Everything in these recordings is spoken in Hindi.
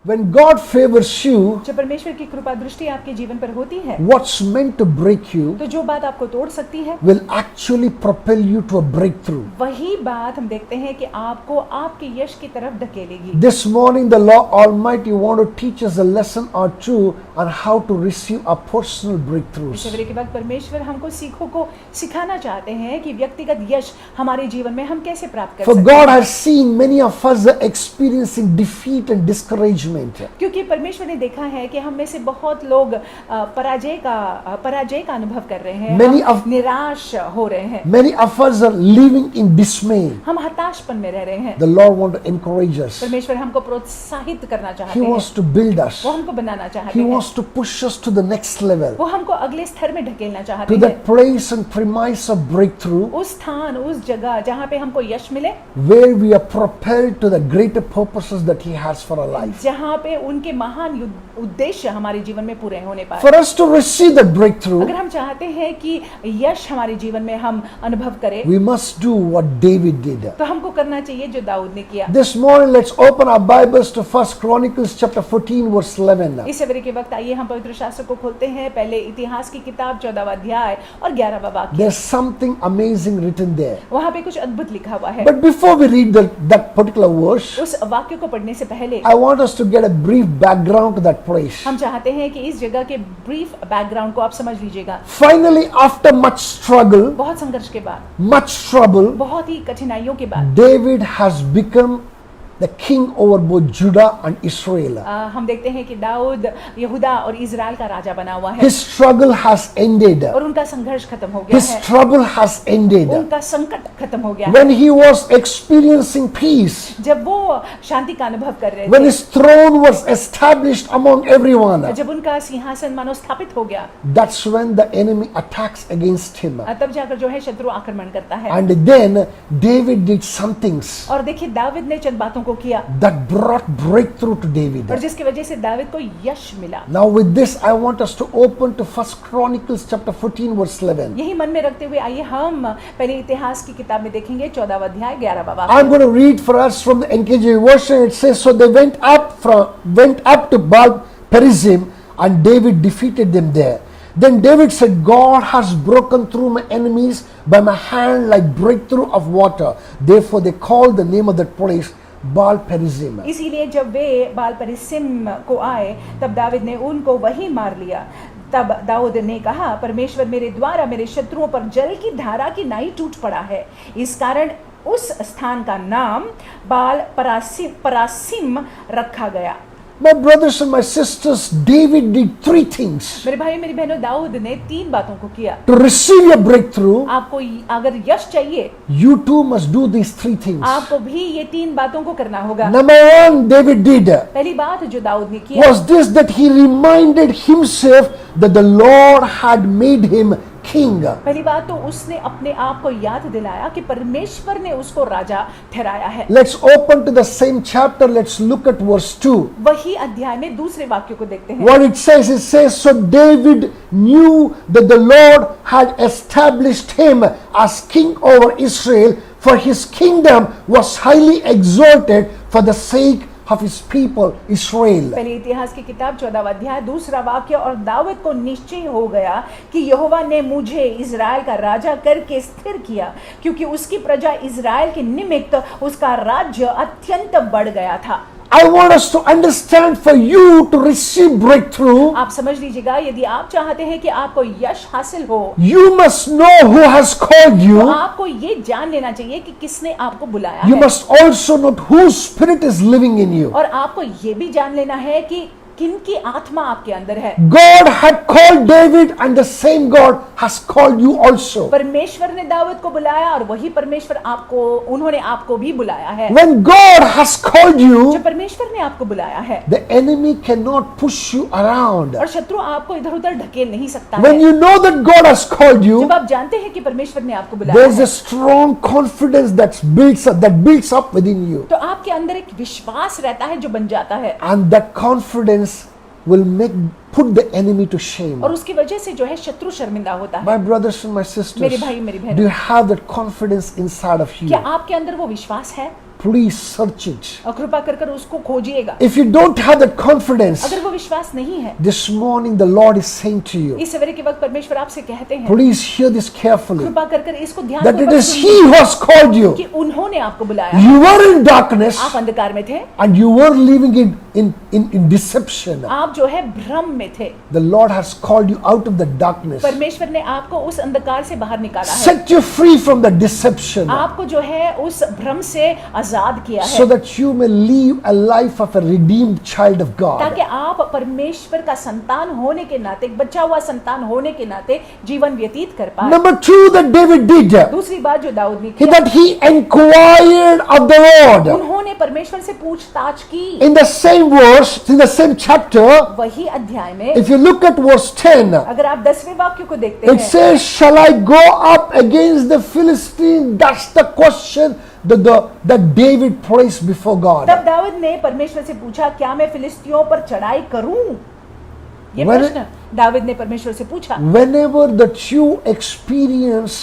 When God favors you, जब परमेश्वर की कृपा दृष्टि आपके जीवन पर होती है, what's meant to break you तो जो बात आपको तोड़ सकती है, will actually propel you to a breakthrough. वही बात हम देखते हैं कि आपको आपके यश की तरफ धकेलेगी। This morning, the Lord Almighty want to teach us a lesson or two on how to receive our personal breakthroughs. सवेरे के वक्त परमेश्वर हमको सीखों को सिखाना चाहते हैं कि व्यक्तिगत यश हमारे जीवन में हम कैसे प्राप्त कर For सकते God हैं। has seen many of us are experiencing defeat and discouragement. क्योंकि परमेश्वर ने देखा है कि हम में से बहुत लोग पराजय का अनुभव कर रहे हैं, Many हम of- निराश हो रहे हैं, Many of us are living in dismay. हम हताशपन में रह रहे हैं। The Lord want to encourage us. परमेश्वर हमको प्रोत्साहित करना चाहते He हैं, wants to build us. वो हमको बनाना चाहते He हैं, wants to push us to the next level, वो हमको अगले स्तर में ढकेलना चाहते to हैं, that place and premise of breakthrough उस स्थान, उस जगह जहाँ पे हमको यश मिले, where we are propelled to the greater purposes that He has for our life. जहाँ पे उनके महान उद्देश्य हमारे जीवन में पूरे होने पाए। For us to receive that breakthrough, अगर हम चाहते हैं कि यश हमारे जीवन में हम अनुभव करें, we must do what David did. तो हमको करना चाहिए जो दाऊद ने किया। This morning, let's open our Bibles to 1 Chronicles chapter 14 verse 11. इस सवेरे के वक्त आइए हम पवित्र शास्त्र को खोलते हैं। पहले इतिहास की किताब 14वां अध्याय और 11वां वाक्य। There's something amazing written there. वहाँ पे कुछ अद्भुत लिखा हुआ है। But before we read that particular verse, उस वाक्य को पढ़ने से पहले I want us to get a brief background to that place. हम चाहते हैं कि इस जगह के ब्रीफ बैकग्राउंड को आप समझ लीजिएगा। Finally, after much struggle, बहुत संघर्ष के बाद, much trouble, बहुत ही कठिनाइयों के बाद David has become the king over both Judah and Israel. हम देखते हैं कि दाऊद यहूदा और इजराइल का राजा बना हुआ है His struggle has ended. और उनका संघर्ष खत्म हो गया His है, trouble has ended. उनका संकट खत्म हो गया है। When he was experiencing peace, जब वो शांति का अनुभव कर रहे when थे, his throne was established among everyone, जब उनका सिंहासन मानो स्थापित हो गया, that's when the enemy attacks against him. तब जाकर जो है शत्रु आक्रमण करता है। And then David did some things और देखिए दाऊद ने चंद बातों को किया that brought breakthrough to और David. जिसकी वजह से दाऊद को यश मिला। Now with this, I want us to open to 1 Chronicles chapter 14 verse 11. यही मन में रखते हुए आइए हम पहले इतिहास की किताब में देखेंगे 14वां अध्याय 11वां वाक्य। I'm going to read for us from the NKJV version. It says, so they went up to Baal Perazim, and David defeated them there. Then David said, God has broken through my enemies by my hand like breakthrough of water. Therefore they called the name of that place Baal Perazim. इसीलिए जब वे बाल परिसिम को आए तब दाऊद ने उनको वहीं मार लिया। तब दाऊद ने कहा, परमेश्वर मेरे द्वारा मेरे शत्रुओं पर जल की धारा की नाई टूट पड़ा है। इस कारण उस स्थान का नाम बाल परासिम रखा गया। My brothers and my sisters, David did three things मेरे भाई मेरी बहनों, दाऊद ने 3 बातों को किया। to receive your breakthrough. आपको अगर यश चाहिए, You too must do these three things. आपको भी ये 3 बातों को करना होगा। Number one, David did पहली बात जो दाऊद ने किया was this, that he reminded himself that the Lord had made him king. पहली बात तो उसने अपने आप को याद दिलाया कि परमेश्वर ने उसको राजा ठहराया है। Let's open to the same chapter. Let's look at verse 2. वही अध्याय में दूसरे वाक्य को देखते हैं। What it says, so David knew that the Lord had established him as king over Israel, for his kingdom was highly exalted for the sake of his people Israel. पहले इतिहास की किताब 14वां अध्याय दूसरा वाक्य, और दाऊद को निश्चय हो गया कि यहोवा ने मुझे इजराइल का राजा करके स्थिर किया, क्योंकि उसकी प्रजा इजराइल के निमित्त उसका राज्य अत्यंत बढ़ गया था। I want us to understand, for you to receive breakthrough, आप समझ लीजिएगा, यदि आप चाहते हैं कि आपको यश हासिल हो, you must know who has called तो you. आपको ये जान लेना चाहिए कि किसने आपको बुलाया You है, must also know whose spirit is living in you. और आपको ये भी जान लेना है कि किनकी आत्मा आपके अंदर है। God had called David, and the same God has called you also. परमेश्वर ने दाऊद को बुलाया और वही परमेश्वर उन्होंने आपको भी बुलाया है। When God has called you, जब परमेश्वर ने आपको बुलाया है, the enemy cannot push you around. और शत्रु आपको इधर उधर ढकेल नहीं सकता When है। you know that God has called you, जब आप जानते हैं कि परमेश्वर ने आपको बुलाया there's है, a strong confidence that builds up within you, तो आपके अंदर एक विश्वास रहता है जो बन जाता है, and that confidence will put the enemy to shame. और उसकी वजह से जो है शत्रु शर्मिंदा होता है। My brothers and my sisters, मेरे भाई मेरी do बहनों, you have that confidence inside of you? क्या आपके अंदर वो विश्वास है? please search it. और कृपा कर कर उसको खोजिएगा। If you don't have that confidence, अगर वो विश्वास नहीं है, this morning the Lord is saying to you, इस सवेरे के वक्त परमेश्वर आपसे कहते हैं, please hear this carefully, कृपा कर कर इसको ध्यान that it पूर्वक is सुनिए He who has called you. कि उन्होंने आपको बुलाया। You were in darkness आप अंधकार में थे, and you were living in deception. आप जो है भ्रम में थे। The Lord has called you out of the darkness, परमेश्वर ने आपको उस अंधकार से बाहर निकाला है, set you free from the deception, आपको जो है उस भ्रम से आजाद किया so है, that you may live a life of a redeemed child of God. ताकि आप परमेश्वर का संतान होने के नाते, एक बचा हुआ संतान होने के नाते जीवन व्यतीत कर पाए। Number two that David did, दूसरी बात जो दाऊद ने किया, that he inquired of the Lord. उन्होंने परमेश्वर से पूछताछ की। In the same verse, in the same chapter, वही अध्याय में if you look at verse 10, अगर आप 10वें वाक्य को देखते it हैं, says, shall I go up against the Philistine? That's the question that David placed before God. तब दाऊद ने परमेश्वर से पूछा, क्या मैं फिलिस्तियों पर चढ़ाई करूं? ये When- प्रश्न दाऊद ने परमेश्वर से पूछा। Whenever that you experience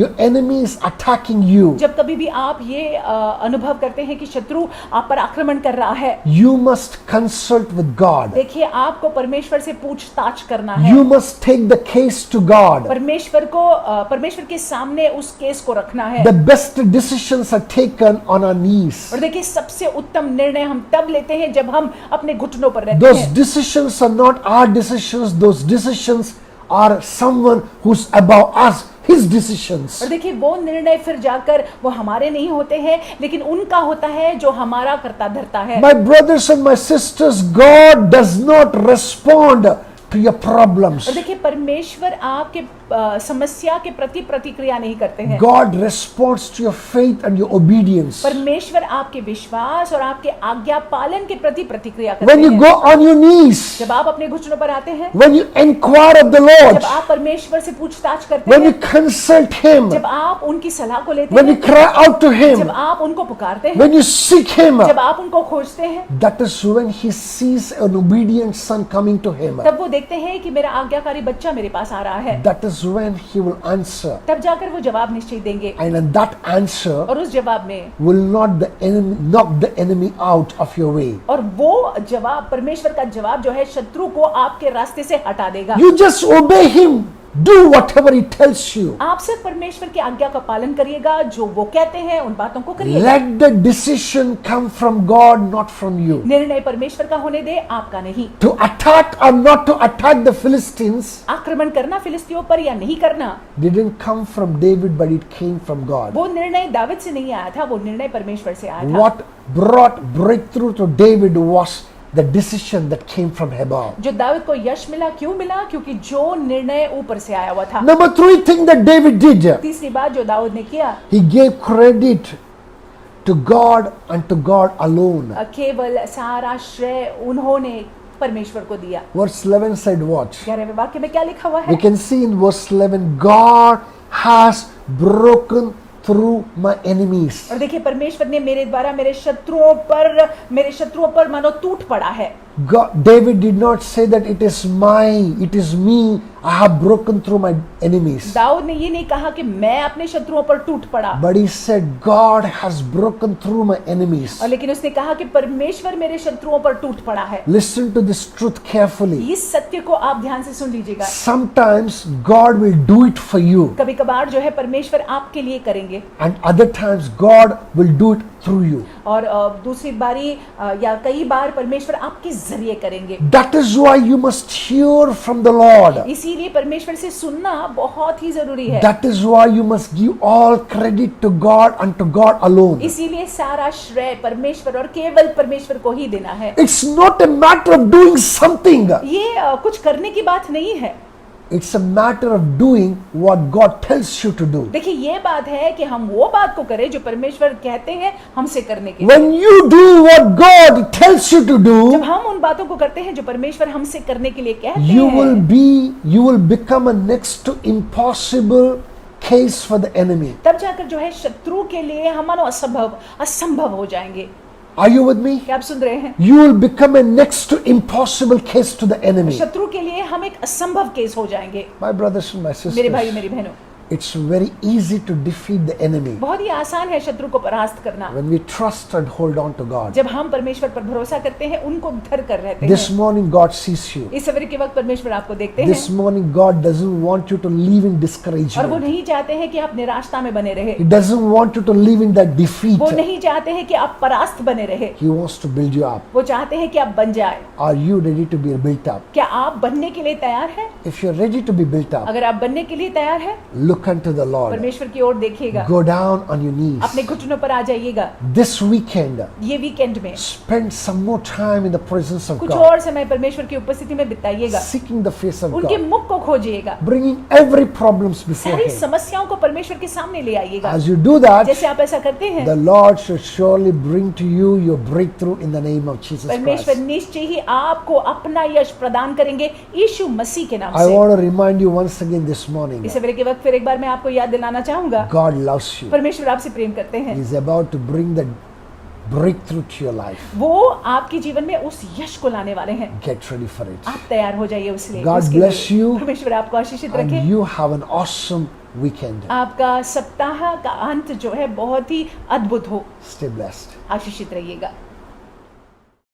your enemies attacking you, जब कभी भी आप ये अनुभव करते हैं कि शत्रु आप पर आक्रमण कर रहा है, you must consult with God. देखिए आपको परमेश्वर से पूछताछ करना है। You must take the case to God. परमेश्वर के सामने उस केस को रखना है। The best decisions are taken on our knees. और देखिए सबसे उत्तम निर्णय हम तब लेते हैं जब हम अपने घुटनों पर रहते Those हैं। decisions are not our decisions. Those decisions are someone who's above us, his decisions. और देखिए वो निर्णय फिर जाकर वो हमारे नहीं होते हैं, लेकिन उनका होता है जो हमारा करता धरता है। My brothers and my sisters, God does not respond to your problems. और देखिए परमेश्वर आपके समस्या के प्रति प्रतिक्रिया नहीं करते हैं। God responds to your faith and your obedience. परमेश्वर आपके विश्वास और आपके आज्ञा पालन के प्रति प्रतिक्रिया करते When you हैं। go on your knees, जब आप अपने घुटनों पर आते हैं, when you inquire of the Lord, जब आप परमेश्वर से पूछताछ करते when you हैं, consult Him, जब आप उनकी सलाह को लेते when you हैं, cry out to Him, जब आप उनको पुकारते हैं, when you seek Him, जब आप उनको खोजते हैं, that is when He sees an obedient son coming to Him. तब वो देखते हैं कि मेरा आज्ञाकारी बच्चा मेरे पास आ रहा है। That is when He will answer. तब जाकर वो जवाब निश्चय देंगे, And in that answer और उस जवाब में will not the enemy knock the enemy out of your way. और वो जवाब, परमेश्वर का जवाब जो है शत्रु को आपके रास्ते से हटा देगा। You just obey Him. Do whatever He tells you. आप सिर्फ परमेश्वर की आज्ञा का पालन करिएगा, जो वो कहते हैं उन बातों को करिएगा। Let the decision come from God, not from you. निर्णय परमेश्वर का होने दे, आपका नहीं। To attack or not to attack the Philistines आक्रमण करना फिलिस्तियों पर या नहीं करना, didn't come from David, but it came from God. वो निर्णय दाविद से नहीं आया था, वो निर्णय परमेश्वर से आया था। What brought breakthrough to David was the decision that came from above. जो दाविद को यश मिला, क्यों मिला? क्योंकि जो निर्णय ऊपर से आया हुआ था। Number three thing that David did, तीसरी बात जो दाऊद ने किया, he gave credit to God and to God alone. केवल सारा श्रेय उन्होंने परमेश्वर को दिया। Verse 11 said what? 11वें वाक्य में क्या लिखा हुआ We है? can see in verse 11, God has broken through my enemies. और देखिए परमेश्वर ने मेरे द्वारा मेरे शत्रुओं पर मानो टूट पड़ा है। David did not say that it is it is me, I have broken through my enemies. Dawood ने ये नहीं कहा कि मैं अपने शत्रुओं पर टूट पड़ा, But he said, God has broken through my enemies. और लेकिन उसने कहा कि परमेश्वर मेरे शत्रुओं पर टूट पड़ा है। Listen to this truth carefully. इस सत्य को आप ध्यान से सुन लीजिएगा। Sometimes God will do it for you, कभी कभार जो है परमेश्वर आपके लिए करेंगे, and other times God will do it through you. और दूसरी बारी या कई बार परमेश्वर आपके जरिए करेंगे। That is why you must hear from the Lord. इसीलिए परमेश्वर से सुनना बहुत ही जरूरी है। That is why you must give all credit to God and to God alone. इसीलिए सारा श्रेय परमेश्वर और केवल परमेश्वर को ही देना है। It's not a matter of doing something. ये कुछ करने की बात नहीं है, It's a matter of doing what God tells you to do. देखिए ये बात है कि हम वो बात को करें जो परमेश्वर कहते हैं हमसे करने के। When you do what God tells you to जब do, हम उन बातों को करते हैं जो परमेश्वर हमसे करने के लिए कहते हैं, you will become a next to impossible case for the enemy. तब जाकर जो है शत्रु के लिए हम मानो असंभव हो जाएंगे। Are you with me? क्या आप सुन रहे हैं? You will become a next to impossible case to the enemy. शत्रु के लिए हम एक असंभव केस हो जाएंगे। My brothers and my मेरे भाई sisters, मेरी बहनों, It's very easy to defeat the enemy बहुत ही आसान है शत्रु को परास्त करना when we trust and hold on to God. जब हम परमेश्वर पर भरोसा करते हैं, उनको धर कर रहते This हैं। morning God sees you. इस सवेरे के वक्त परमेश्वर आपको देखते This हैं morning God doesn't want you to live in और वो discouragement. नहीं चाहते हैं कि आप निराशता में बने रहे, He doesn't want you to live in that defeat. वो नहीं चाहते हैं कि आप परास्त बने रहे, He wants to build you up. वो चाहते हैं कि आप बन जाए। Are you ready to be built up? क्या आप बनने के लिए तैयार हैं? If you're ready to be built up, अगर आप बनने के लिए तैयार हैं, look unto the Lord. परमेश्वर की ओर देखिएगा, Go down on your knees. अपने घुटनों पर आ जाइएगा। This weekend, ये वीकेंड में spend some more time in the presence of कुछ God, और समय परमेश्वर की उपस्थिति में बिताइएगा, seeking the face of उनके God, मुख को खोजिएगा, bringing every problems before सारी Him. समस्याओं को परमेश्वर के सामने ले आइएगा। As you do that, जैसे आप ऐसा करते हैं, the Lord should surely bring to you your breakthrough in the name of Jesus परमेश्वर Christ. निश्चय ही आपको अपना यश प्रदान करेंगे यीशु मसीह के नाम I से। want to remind you once again this morning, इस सवेरे के वक्त फिर एक बार मैं आपको याद दिलाना चाहूंगा, God loves you. परमेश्वर आपसे प्रेम करते हैं। He's about to bring the breakthrough to your life. वो आपके जीवन में उस यश को लाने वाले हैं। Get ready for it. आप तैयार हो जाइए उसके God उसके bless लिए। you. परमेश्वर आपको आशीषित And रखे। you have an awesome weekend. आपका सप्ताह का अंत जो है बहुत ही अद्भुत हो। Stay blessed. आशीषित रहिएगा।